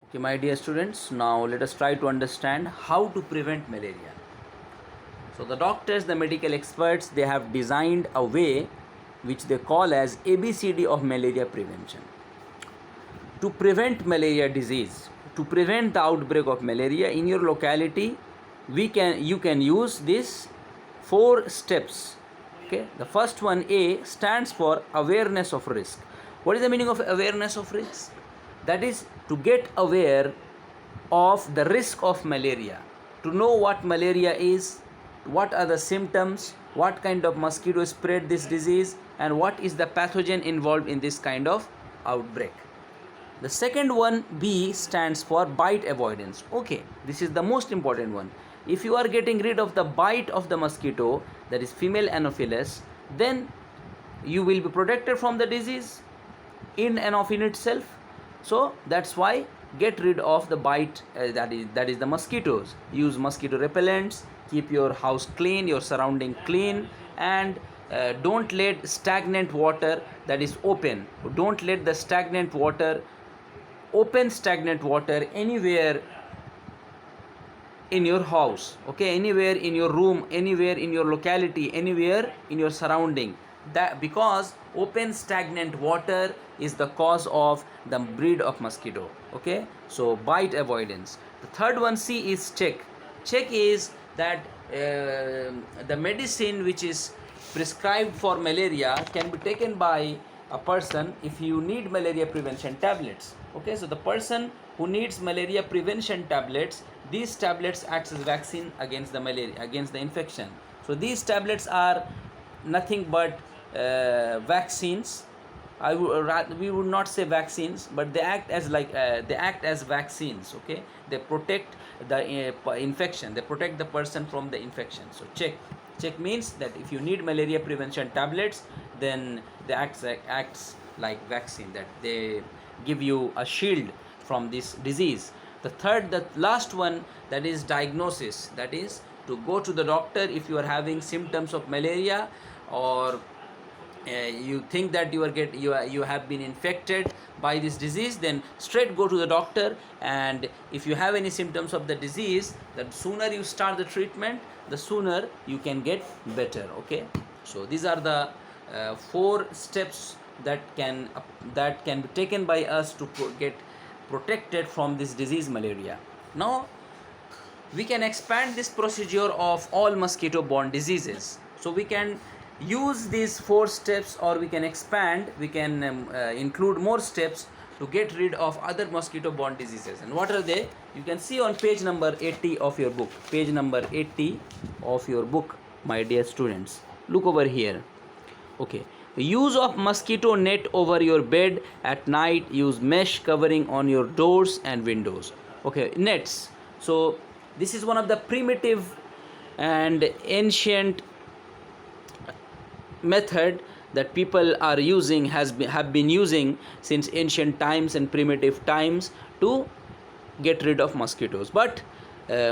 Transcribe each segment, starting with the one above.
Okay, my dear students, now let us try to understand how to prevent malaria. So the doctors, the medical experts, they have designed a way which they call as ABCD of malaria prevention. To prevent malaria disease, to prevent the outbreak of malaria in your locality, you can use these four steps. Okay, the first one, A, stands for awareness of risk. What is the meaning of awareness of risk? That is to get aware of the risk of malaria, to know what malaria is, what are the symptoms, what kind of mosquito spread this disease, and what is the pathogen involved in this kind of outbreak. The second one, B, stands for bite avoidance. Okay, this is the most important one. If you are getting rid of the bite of the mosquito, that is female Anopheles, then you will be protected from the disease in and of in itself. So that's why get rid of the bite, that is the mosquitoes. Use mosquito repellents, keep your house clean, your surrounding clean, and don't let stagnant water, that is open, don't let the stagnant water, open stagnant water anywhere in your house, okay, anywhere in your room, anywhere in your locality, anywhere in your surrounding, that because open stagnant water is the cause of the breed of mosquito. Okay, so bite avoidance. The third one, C, is check. Check is that the medicine which is prescribed for malaria can be taken by a person if you need malaria prevention tablets. Okay, so the person who needs malaria prevention tablets, these tablets acts as vaccine against the malaria, against the infection. So these tablets are nothing but vaccines. We would not say vaccines, but they act as vaccines. Okay, they protect the infection, they protect the person from the infection. So check means that if you need malaria prevention tablets, then they acts like vaccine, that they give you a shield from this disease. The last one, that is diagnosis, that is to go to the doctor if you are having symptoms of malaria, or you think that you have been infected by this disease, then straight go to the doctor. And if you have any symptoms of the disease, the sooner you start the treatment, the sooner you can get better. Okay, so these are the four steps that can be taken by us to get protected from this disease, malaria. Now we can expand this procedure of all mosquito borne diseases. So we can use these four steps, or we can expand, we can include more steps to get rid of other mosquito borne diseases. And what are they? You can see on page number 80 of your book. Page number 80 of your book, my dear students. Look over here. Okay, use of mosquito net over your bed at night. Use mesh covering on your doors and windows. Okay, nets. So this is one of the primitive and ancient method that people are using, have been using since ancient times and primitive times to get rid of mosquitoes. But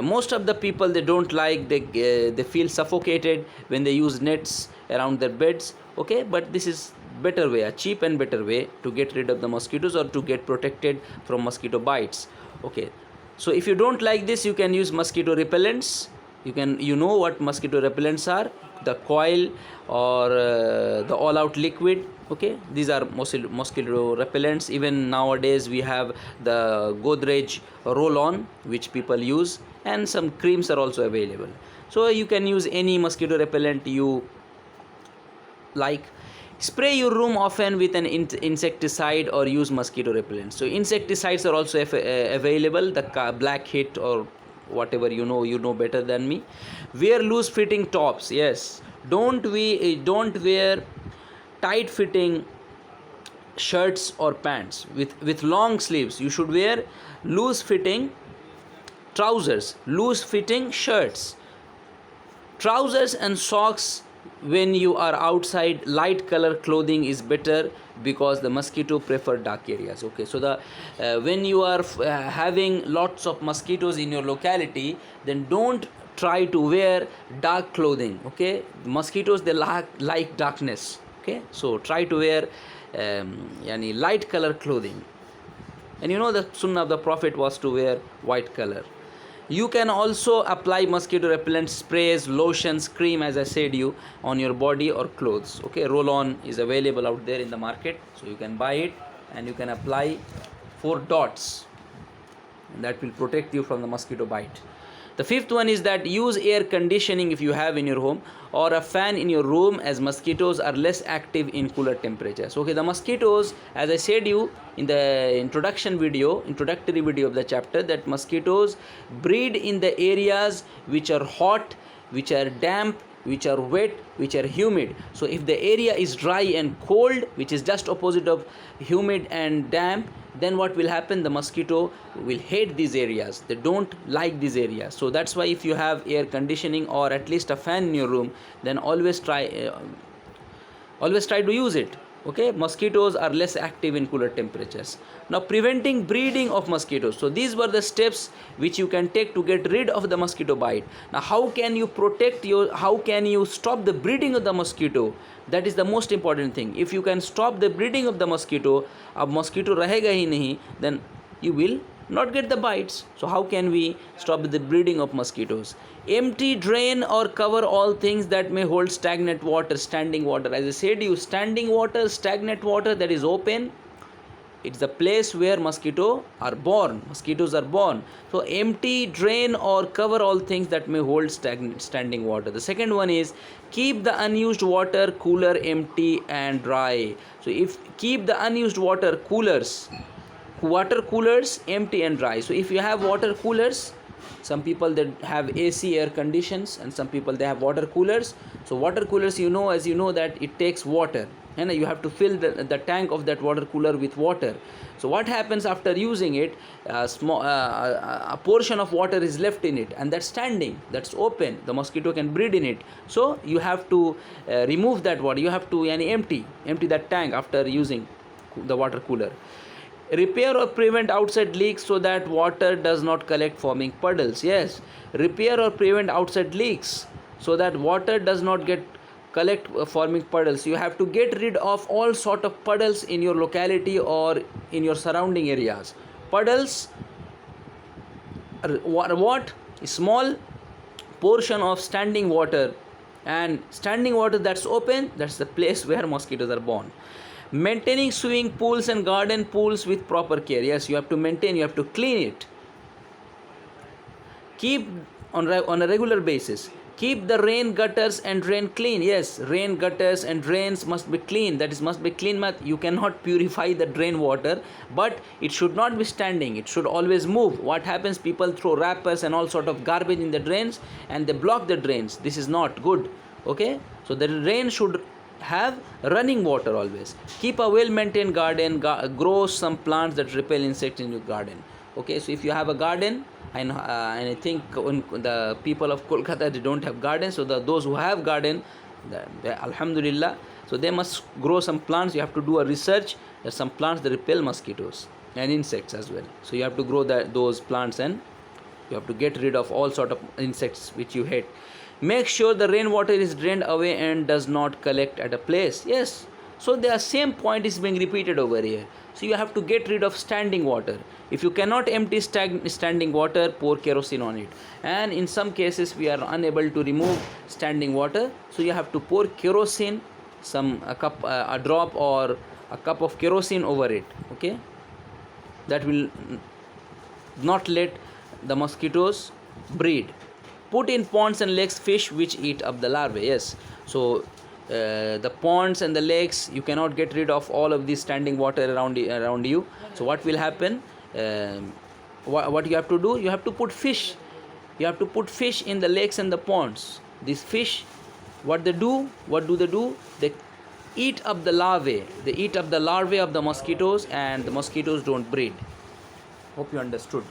most of the people, they don't like, they feel suffocated when they use nets around their beds. Okay, but this is better way, a cheap and better way to get rid of the mosquitoes, or to get protected from mosquito bites. Okay, so if you don't like this, you can use mosquito repellents. You know what mosquito repellents are, the coil or the all out liquid. Okay, these are mosquito repellents. Even nowadays we have the Godrej roll on, which people use, and some creams are also available. So you can use any mosquito repellent you like. Spray your room often with an insecticide, or use mosquito repellent. So insecticides are also available, the black hit or whatever, you know better than me. Wear loose fitting tops. Yes, don't wear tight fitting shirts or pants with long sleeves. You should wear loose fitting trousers, loose fitting shirts, trousers and socks. When you are outside, light color clothing is better, because the mosquito prefer dark areas. Okay, so the when you are having lots of mosquitoes in your locality, then don't try to wear dark clothing. Okay, mosquitoes, they like darkness. Okay, so try to wear light color clothing. And you know the sunnah of the Prophet was to wear white color. You can also apply mosquito repellent sprays, lotions, cream, as I said you, on your body or clothes. Okay, roll-on is available out there in the market, so you can buy it and you can apply 4 dots, and that will protect you from the mosquito bite. The fifth one is that use air conditioning if you have in your home, or a fan in your room, as mosquitoes are less active in cooler temperatures. Okay, the mosquitoes, as I said you in the introductory video of the chapter, that mosquitoes breed in the areas which are hot, which are damp, which are wet, which are humid. So if the area is dry and cold, which is just opposite of humid and damp, then what will happen? The mosquito will hate these areas. They don't like these areas. So that's why if you have air conditioning or at least a fan in your room, then always try to use it. Okay, mosquitoes are less active in cooler temperatures. Now, preventing breeding of mosquitoes. So these were the steps which you can take to get rid of the mosquito bite. Now, how can you stop the breeding of the mosquito? That is the most important thing. If you can stop the breeding of the mosquito, अब mosquito रहेगा ही नहीं, then you will not get the bites. So how can we stop the breeding of mosquitoes? Empty, drain or cover all things that may hold stagnant water, standing water. As I said you, standing water, stagnant water that is open, it's the place where mosquitoes are born. So empty, drain or cover all things that may hold standing water. The second one is keep the unused water cooler empty and dry. So if keep the unused water coolers empty and dry. So if you have water coolers, some people that have AC air conditions, and some people they have water coolers. So water coolers, as you know that it takes water, and you have to fill the tank of that water cooler with water. So what happens after using it? A portion of water is left in it, and that's standing, that's open. The mosquito can breed in it. So you have to remove that water. You have to empty that tank after using the water cooler. Repair or prevent outside leaks so that water does not collect forming puddles. Yes, repair or prevent outside leaks so that water does not collect forming puddles. You have to get rid of all sort of puddles in your locality or in your surrounding areas. Puddles are what? A small portion of standing water, and standing water that's open, that's the place where mosquitoes are born. Maintaining swimming pools and garden pools with proper care. Yes, you have to maintain, you have to clean it. Keep on a regular basis. Keep the rain gutters and drain clean. Yes, rain gutters and drains must be clean. That is, must be clean. You cannot purify the drain water, but it should not be standing. It should always move. What happens? People throw wrappers and all sort of garbage in the drains, and they block the drains. This is not good. Okay, so the drain should have running water always. Keep a well-maintained garden. Grow some plants that repel insects in your garden. Okay, so if you have a garden, and I think the people of Kolkata, they don't have gardens. So those who have garden, alhamdulillah, so they must grow some plants. You have to do a research. There's some plants that repel mosquitoes and insects as well. So you have to grow those plants, and you have to get rid of all sort of insects which you hate. Make sure the rainwater is drained away and does not collect at a place. Yes, so the same point is being repeated over here. So you have to get rid of standing water. If you cannot empty standing water, pour kerosene on it. And in some cases we are unable to remove standing water, so you have to pour kerosene, a drop or a cup of kerosene over it. Okay, that will not let the mosquitoes breed. Put in ponds and lakes fish which eat up the larvae. Yes, so the ponds and the lakes, you cannot get rid of all of this standing water around you. So what will happen? What you have to do? You have to put fish. You have to put fish in the lakes and the ponds. These fish, what do they do? They eat up the larvae. They eat up the larvae of the mosquitoes, and the mosquitoes don't breed. Hope you understood.